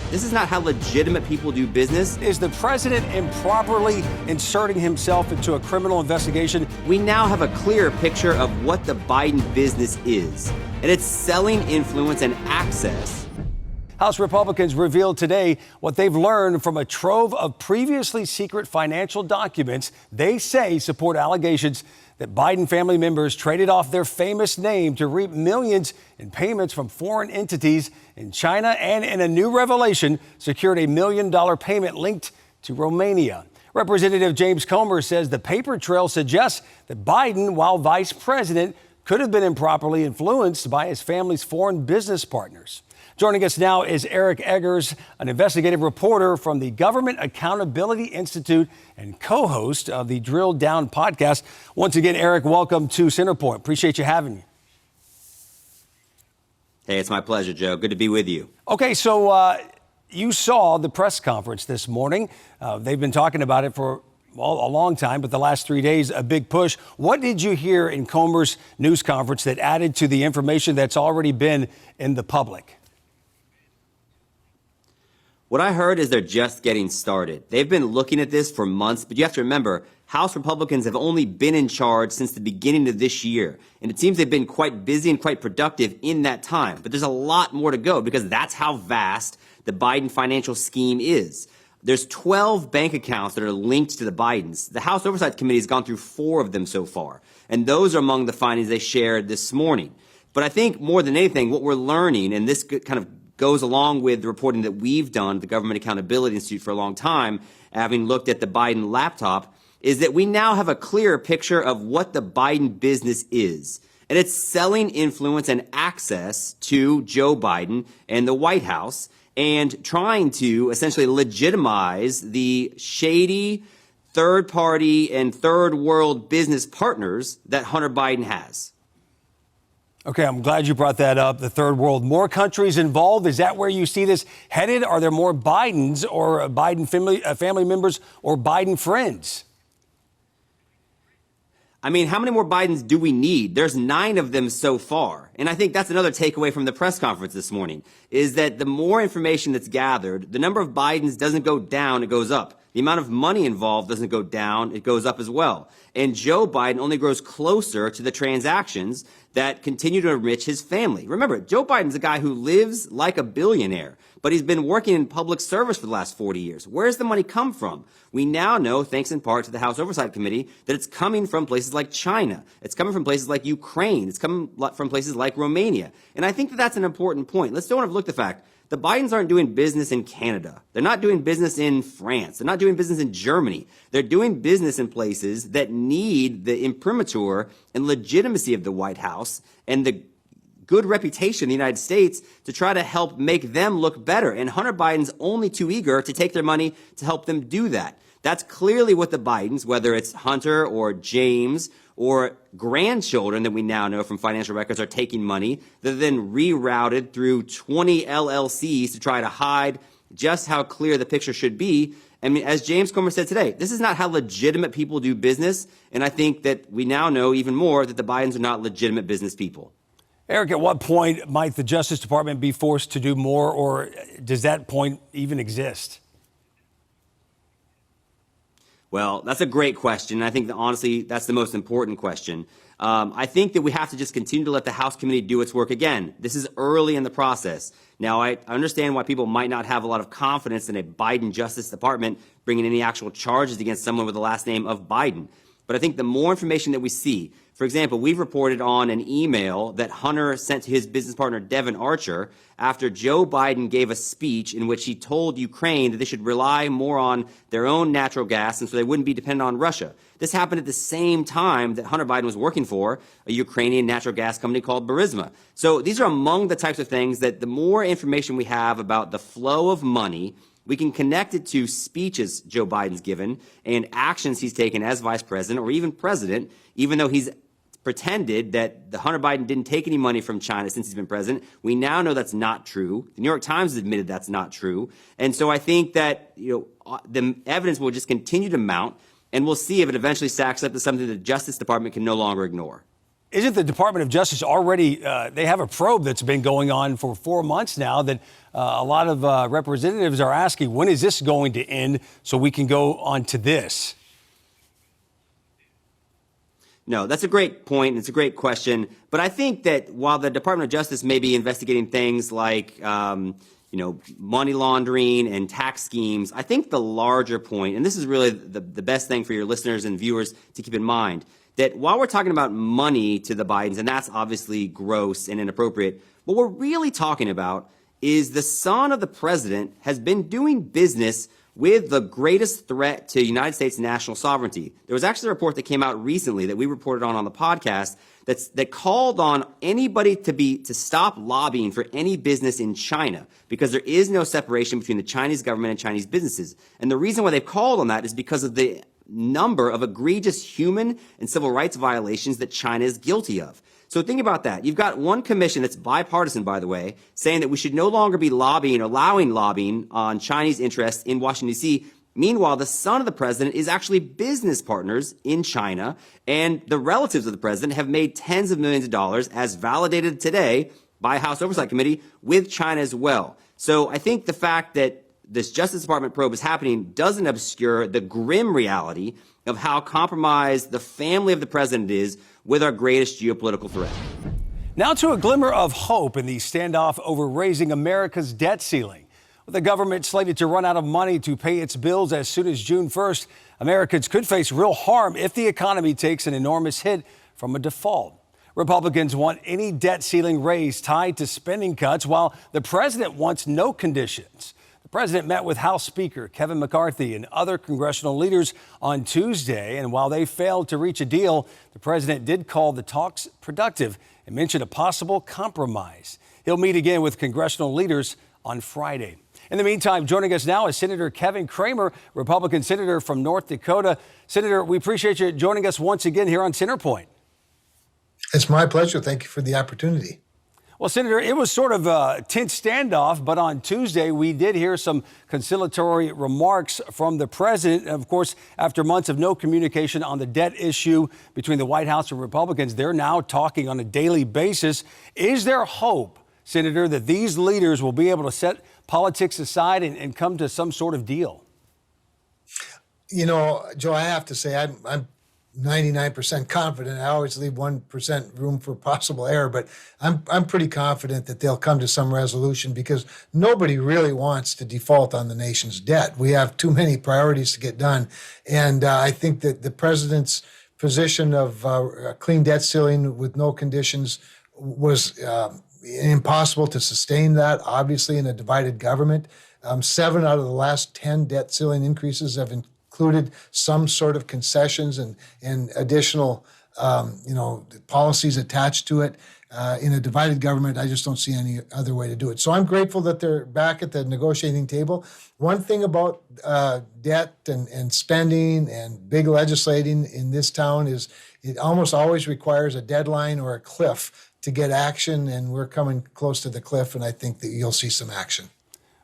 This is not how legitimate people do business. Is the president improperly inserting himself into a criminal investigation? We now have a clearer picture of what the Biden business is, and it's selling influence and access. House Republicans revealed today what they've learned from a trove of previously secret financial documents they say support allegations that Biden family members traded off their famous name to reap millions in payments from foreign entities in China, and in a new revelation, secured $1 million payment linked to Romania. Representative James Cramer says the paper trail suggests that Biden, while vice president, could have been improperly influenced by his family's foreign business partners. Joining us now is Eric Eggers, an investigative reporter from the Government Accountability Institute and co-host of the Drill Down podcast. Once again, Eric, welcome to Centerpoint. Appreciate you having me. Hey, it's my pleasure, Joe. Good to be with you. Okay, so you saw the press conference this morning. They've been talking about it for a long time, but the last 3 days, a big push. What did you hear in Cramer's news conference that added to the information that's already been in the public? What I heard is they're just getting started. They've been looking at this for months, but you have to remember, House Republicans have only been in charge since the beginning of this year. And it seems they've been quite busy and quite productive in that time. But there's a lot more to go because that's how vast the Biden financial scheme is. There's 12 bank accounts that are linked to the Bidens. The House Oversight Committee has gone through 4 of them so far. And those are among the findings they shared this morning. But I think more than anything, what we're learning, and this kind of goes along with the reporting that we've done, the Government Accountability Institute, for a long time, having looked at the Biden laptop, is that we now have a clearer picture of what the Biden business is. And it's selling influence and access to Joe Biden and the White House and trying to essentially legitimize the shady third party and third world business partners that Hunter Biden has. Okay, I'm glad you brought that up. The third world, more countries involved. Is that where you see this headed? Are there more Bidens or Biden family members or Biden friends? I mean, how many more Bidens do we need? There's 9 of them so far. And I think that's another takeaway from the press conference this morning, is that the more information that's gathered, the number of Bidens doesn't go down, it goes up. The amount of money involved doesn't go down, it goes up as well. And Joe Biden only grows closer to the transactions that continue to enrich his family. Remember, Joe Biden's a guy who lives like a billionaire, but he's been working in public service for the last 40 years. Where's the money come from? We now know, thanks in part to the House Oversight Committee, that it's coming from places like China. It's coming from places like Ukraine. It's coming from places like Romania. And I think that that's an important point. Let's don't overlook the fact the Bidens aren't doing business in Canada. They're not doing business in France. They're not doing business in Germany. They're doing business in places that need the imprimatur and legitimacy of the White House and the good reputation of the United States to try to help make them look better. And Hunter Biden's only too eager to take their money to help them do that. That's clearly what the Bidens, whether it's Hunter or James or grandchildren that we now know from financial records, are taking money that are then rerouted through 20 LLCs to try to hide just how clear the picture should be. I mean, as James Cramer said today, this is not how legitimate people do business. And I think that we now know even more that the Bidens are not legitimate business people. Eric, at what point might the Justice Department be forced to do more, or does that point even exist? Well, that's a great question. I think that honestly, that's the most important question. I think that we have to just continue to let the House committee do its work. Again, this is early in the process. Now, I understand why people might not have a lot of confidence in a Biden Justice Department bringing any actual charges against someone with the last name of Biden. But I think the more information that we see, for example, we've reported on an email that Hunter sent to his business partner, Devin Archer, after Joe Biden gave a speech in which he told Ukraine that they should rely more on their own natural gas and so they wouldn't be dependent on Russia. This happened at the same time that Hunter Biden was working for a Ukrainian natural gas company called Burisma. So these are among the types of things that the more information we have about the flow of money, we can connect it to speeches Joe Biden's given and actions he's taken as vice president or even president, even though he's pretended that the Hunter Biden didn't take any money from China since he's been president. We now know that's not true. The New York Times has admitted that's not true. And so I think that, the evidence will just continue to mount, and we'll see if it eventually stacks up to something the Justice Department can no longer ignore. Isn't the Department of Justice already, they have a probe that's been going on for 4 months now that a lot of representatives are asking, when is this going to end so we can go on to this? No, that's a great point. It's a great question. But I think that while the Department of Justice may be investigating things like, money laundering and tax schemes, I think the larger point, and this is really the best thing for your listeners and viewers to keep in mind, that while we're talking about money to the Bidens, and that's obviously gross and inappropriate, what we're really talking about is the son of the president has been doing business with the greatest threat to United States national sovereignty. There was actually a report that came out recently that we reported on the podcast that called on anybody to stop lobbying for any business in China because there is no separation between the Chinese government and Chinese businesses. And the reason why they've called on that is because of the number of egregious human and civil rights violations that China is guilty of. So think about that. You've got one commission that's bipartisan, by the way, saying that we should no longer be allowing lobbying on Chinese interests in Washington, D.C. Meanwhile, the son of the president is actually business partners in China, and the relatives of the president have made tens of millions of dollars, as validated today by House Oversight Committee, with China as well. So I think the fact that this Justice Department probe is happening doesn't obscure the grim reality of how compromised the family of the president is with our greatest geopolitical threat. Now to a glimmer of hope in the standoff over raising America's debt ceiling. With the government slated to run out of money to pay its bills as soon as June 1st, Americans could face real harm if the economy takes an enormous hit from a default. Republicans want any debt ceiling raised tied to spending cuts, while the president wants no conditions. The president met with House Speaker Kevin McCarthy and other congressional leaders on Tuesday, and while they failed to reach a deal, the president did call the talks productive and mentioned a possible compromise. He'll meet again with congressional leaders on Friday. In the meantime, joining us now is Senator Kevin Cramer, Republican senator from North Dakota. Senator, we appreciate you joining us once again here on Centerpoint. It's my pleasure. Thank you for the opportunity. Well, Senator, it was sort of a tense standoff, but on Tuesday we did hear some conciliatory remarks from the president. Of course, after months of no communication on the debt issue between the White House and Republicans, they're now talking on a daily basis. Is there hope, Senator, that these leaders will be able to set politics aside and come to some sort of deal? You know, Joe, I have to say I'm 99% confident. I always leave 1% room for possible error, but I'm pretty confident that they'll come to some resolution because nobody really wants to default on the nation's debt. We have too many priorities to get done, and I think that the president's position of a clean debt ceiling with no conditions was impossible to sustain that, obviously, in a divided government. 7 out of the last 10 debt ceiling increases have included some sort of concessions and additional, policies attached to it. In a divided government, I just don't see any other way to do it. So I'm grateful that they're back at the negotiating table. One thing about debt and spending and big legislating in this town is it almost always requires a deadline or a cliff to get action, and we're coming close to the cliff, and I think that you'll see some action.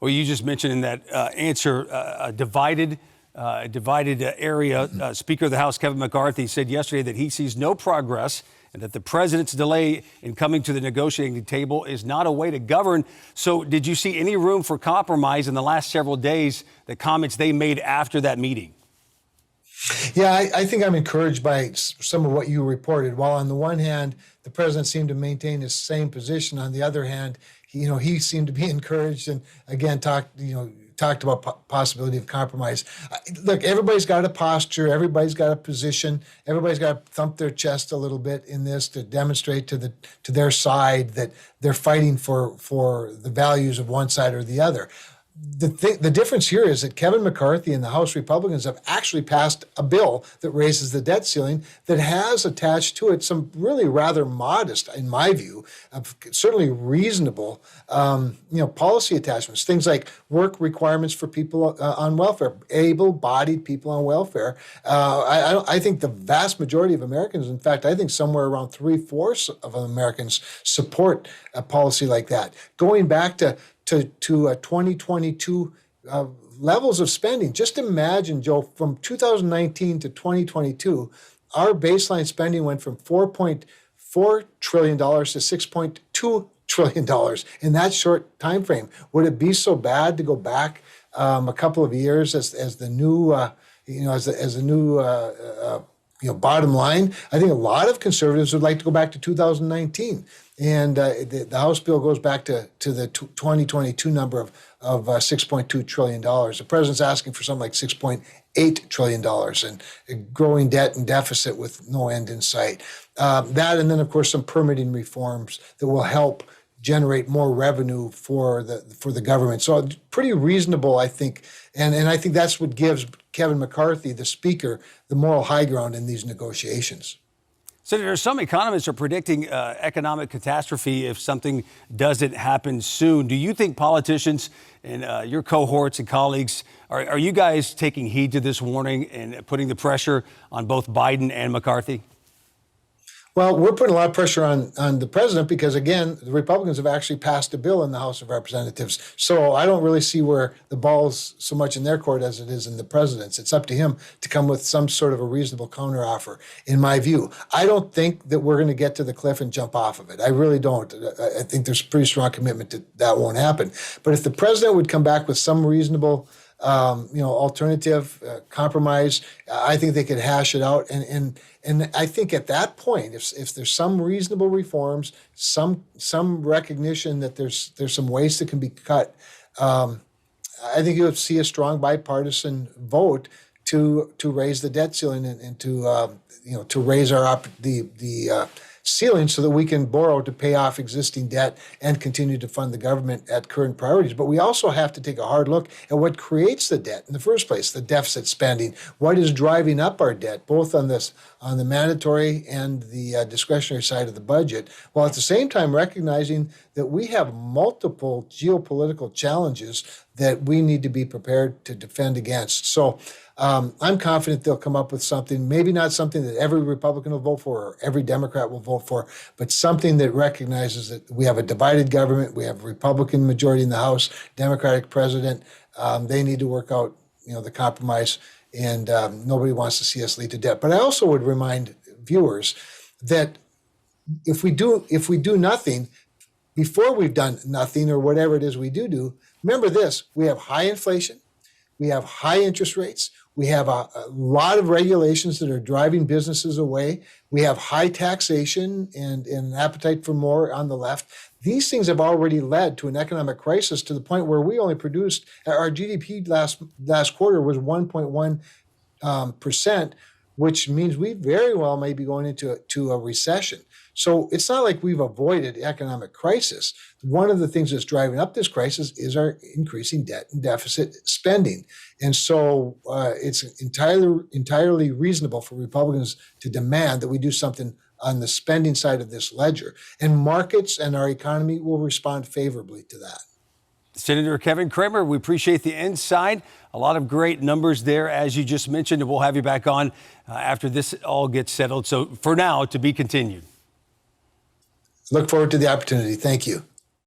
Well, you just mentioned in that answer a divided area. Speaker of the House Kevin McCarthy said yesterday that he sees no progress and that the president's delay in coming to the negotiating table is not a way to govern. So did you see any room for compromise in the last several days, the comments they made after that meeting? Yeah, I think I'm encouraged by some of what you reported. While on the one hand, the president seemed to maintain his same position, on the other hand, he seemed to be encouraged and again talked about possibility of compromise. Look, everybody's got a posture, everybody's got a position, everybody's got to thump their chest a little bit in this to demonstrate to their side that they're fighting for the values of one side or the other. The difference here is that Kevin McCarthy and the House Republicans have actually passed a bill that raises the debt ceiling that has attached to it some really rather modest, in my view, certainly reasonable, policy attachments. Things like work requirements for people on welfare, able-bodied people on welfare. I think the vast majority of Americans, in fact, I think somewhere around 3/4 of Americans support a policy like that. Going back to 2022 levels of spending. Just imagine, Joe, from 2019 to 2022, our baseline spending went from $4 trillion to $6.2 trillion in that short time frame. Would it be so bad to go back a couple of years as the new, bottom line? I think a lot of conservatives would like to go back to 2019. And the House bill goes back to the 2022 number of $6.2 trillion. The president's asking for something like $6.8 trillion and growing debt and deficit with no end in sight. That, and then, of course, some permitting reforms that will help generate more revenue for the government. So pretty reasonable, I think. And I think that's what gives Kevin McCarthy, the speaker, the moral high ground in these negotiations. Senator, some economists are predicting economic catastrophe if something doesn't happen soon. Do you think politicians and your cohorts and colleagues, are you guys taking heed to this warning and putting the pressure on both Biden and McCarthy? Well, we're putting a lot of pressure on the president because, again, the Republicans have actually passed a bill in the House of Representatives. So I don't really see where the ball's so much in their court as it is in the president's. It's up to him to come with some sort of a reasonable counteroffer, in my view. I don't think that we're going to get to the cliff and jump off of it. I really don't. I think there's a pretty strong commitment that won't happen. But if the president would come back with some reasonable alternative compromise, I think they could hash it out. And I think at that point, if there's some reasonable reforms, some recognition that there's some waste that can be cut, I think you'll see a strong bipartisan vote to raise the debt ceiling and to raise the ceiling so that we can borrow to pay off existing debt and continue to fund the government at current priorities. But we also have to take a hard look at what creates the debt in the first place, the deficit spending. What is driving up our debt, both on the mandatory and the discretionary side of the budget, while at the same time recognizing that we have multiple geopolitical challenges that we need to be prepared to defend against. So I'm confident they'll come up with something, maybe not something that every Republican will vote for or every Democrat will vote for, but something that recognizes that we have a divided government, we have a Republican majority in the House, Democratic president. They need to work out, the compromise, and nobody wants to see us lead to debt. But I also would remind viewers that if we do nothing, before we've done nothing or whatever it is we do, remember this: we have high inflation, we have high interest rates, we have a lot of regulations that are driving businesses away, we have high taxation and an appetite for more on the left. These things have already led to an economic crisis to the point where we only produced, our GDP last quarter was 1.1%, which means we very well may be going into a recession. So it's not like we've avoided economic crisis. One of the things that's driving up this crisis is our increasing debt and deficit spending. And so it's entirely reasonable for Republicans to demand that we do something on the spending side of this ledger. And markets and our economy will respond favorably to that. Senator Kevin Cramer, we appreciate the insight. A lot of great numbers there, as you just mentioned, and we'll have you back on after this all gets settled. So for now, to be continued. Look forward to the opportunity. Thank you.